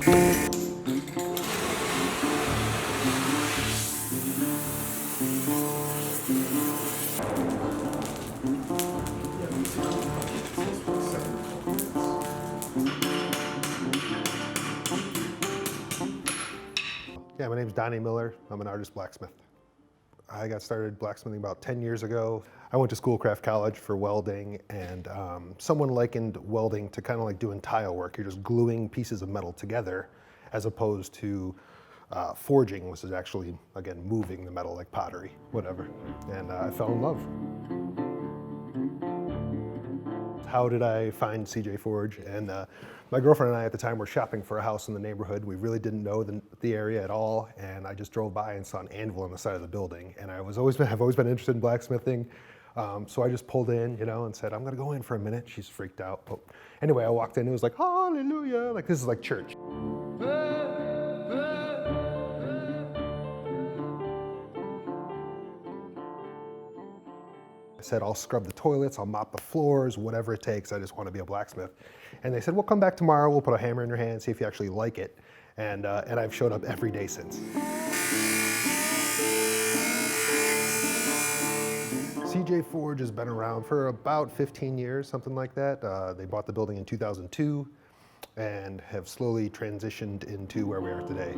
Yeah, my name's Donnie Miller. I'm an artist blacksmith. I got started blacksmithing about 10 years ago. I went to Schoolcraft College for welding, and someone likened welding to kind of like doing tile work. You're just gluing pieces of metal together as opposed to forging, which is actually, again, moving the metal like pottery, whatever. And I fell in love. How did I find CJ Forge? And my girlfriend and I at the time were shopping for a house in the neighborhood. We really didn't know the area at all, and I just drove by and saw an anvil on the side of the building. And I've always been interested in blacksmithing, so I just pulled in, and said, I'm gonna go in for a minute. She's freaked out. But anyway, I walked in, and it was like, hallelujah, like this is like church. I said, I'll scrub the toilets, I'll mop the floors, whatever it takes. I just want to be a blacksmith. And they said, well, come back tomorrow. We'll put a hammer in your hand, see if you actually like it. And I've showed up every day since. CJ Forge has been around for about 15 years, something like that. They bought the building in 2002 and have slowly transitioned into where we are today.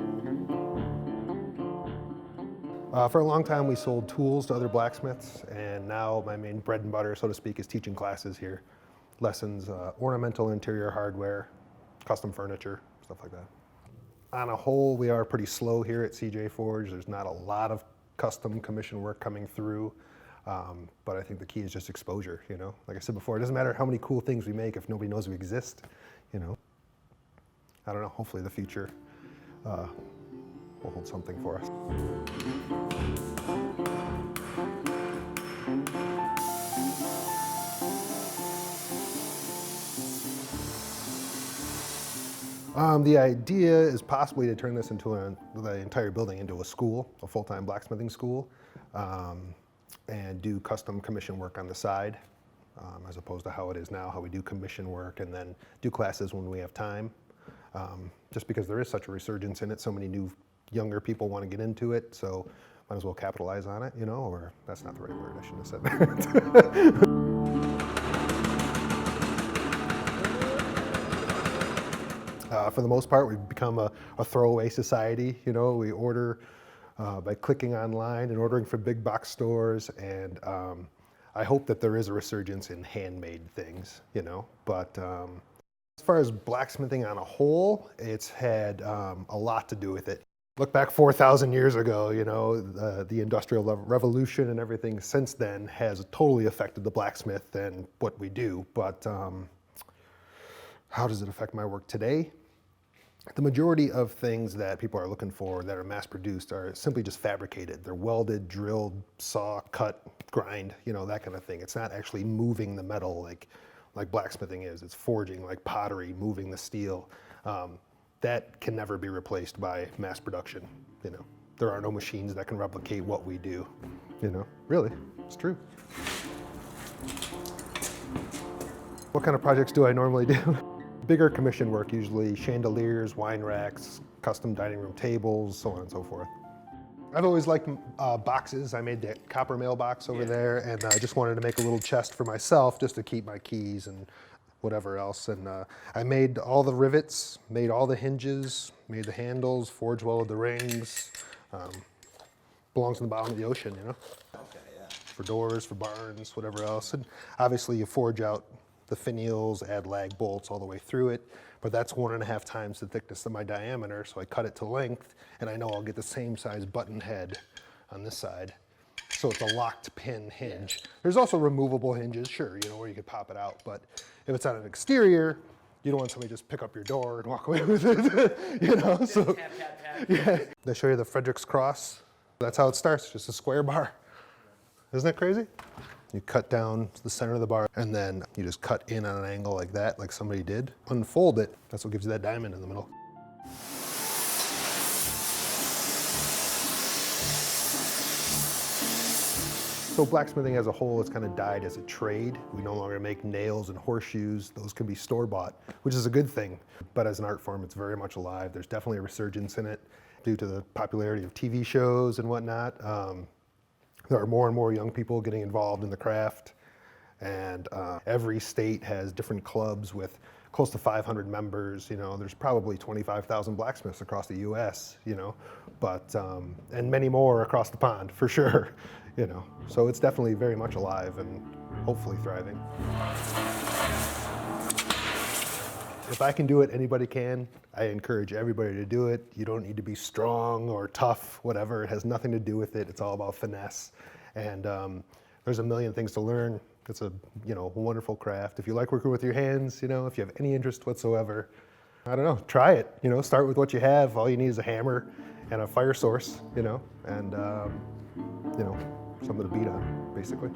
For a long time, we sold tools to other blacksmiths, and now my main bread and butter, so to speak, is teaching classes here. Lessons, ornamental interior hardware, custom furniture, stuff like that. On a whole, we are pretty slow here at CJ Forge. There's not a lot of custom commission work coming through, but I think the key is just exposure, Like I said before, it doesn't matter how many cool things we make if nobody knows we exist, I don't know, hopefully the future will hold something for us. The idea is possibly to turn this into the entire building into a school, a full-time blacksmithing school, and do custom commission work on the side, as opposed to how it is now, how we do commission work and then do classes when we have time. Just because there is such a resurgence in it, so many new younger people want to get into it, so might as well capitalize on it, or that's not the right word, I shouldn't have said that. For the most part, we've become a throwaway society. We order by clicking online and ordering from big box stores, and I hope that there is a resurgence in handmade things, But as far as blacksmithing on a whole, it's had a lot to do with it. Look back 4,000 years ago, the Industrial Revolution and everything since then has totally affected the blacksmith and what we do. But how does it affect my work today? The majority of things that people are looking for that are mass produced are simply just fabricated. They're welded, drilled, saw, cut, grind, that kind of thing. It's not actually moving the metal like blacksmithing is. It's forging like pottery, moving the steel. That can never be replaced by mass production. There are no machines that can replicate what we do. Really, it's true. What kind of projects do I normally do? Bigger commission work, usually chandeliers, wine racks, custom dining room tables, so on and so forth. I've always liked boxes. I made that copper mailbox over there, and I just wanted to make a little chest for myself just to keep my keys and whatever else. And I made all the rivets, made all the hinges, made the handles, forge welded the rings. Belongs in the bottom of the ocean, Okay, yeah. For doors, for barns, whatever else. And obviously you forge out the finials, add lag bolts all the way through it, but that's 1.5 times the thickness of my diameter, so I cut it to length, and I know I'll get the same size button head on this side. So it's a locked pin hinge. There's also removable hinges, sure, where you could pop it out, but if it's on an exterior, you don't want somebody to just pick up your door and walk away with it, so. Tap, tap, tap. Yeah. They show you the Frederick's cross. That's how it starts, just a square bar. Isn't that crazy? You cut down the center of the bar, and then you just cut in on an angle like that, like somebody did. Unfold it, that's what gives you that diamond in the middle. So blacksmithing as a whole has kind of died as a trade. We no longer make nails and horseshoes. Those can be store-bought, which is a good thing. But as an art form, it's very much alive. There's definitely a resurgence in it due to the popularity of TV shows and whatnot. There are more and more young people getting involved in the craft. And every state has different clubs with close to 500 members. You know, there's probably 25,000 blacksmiths across the U.S. You know, but and many more across the pond for sure. You know, so it's definitely very much alive and hopefully thriving. If I can do it, anybody can. I encourage everybody to do it. You don't need to be strong or tough, whatever. It has nothing to do with it. It's all about finesse. And there's a million things to learn. It's a, you know, wonderful craft. If you like working with your hands, you know, if you have any interest whatsoever, I don't know, try it. You know, start with what you have. All you need is a hammer and a fire source, you know, and, you know, something to beat on, basically.